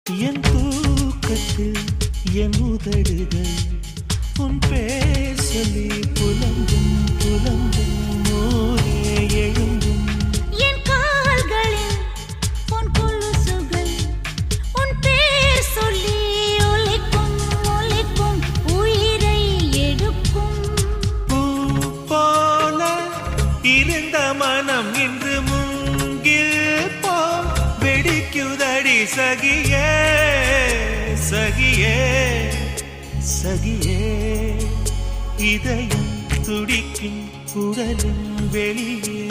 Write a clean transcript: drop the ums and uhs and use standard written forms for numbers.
என் தூக்கத்தில் என் உதடுகள் உன் பேர் சொல்லி புலம்பும் புலம்பும் நூலே எழும்பும் என் கால்களில் உன் கொலுசுகள் உன் பேர் சொல்லி ஒலிக்கும் ஒலிக்கும் உயிரை எடுக்கும் பூ போல இருந்த மனம் இன்று மூங்கில் போ வெடிக்குதடி சகியே சகியே சகியே இதயம் துடிக்கும் குரலின் வெளியே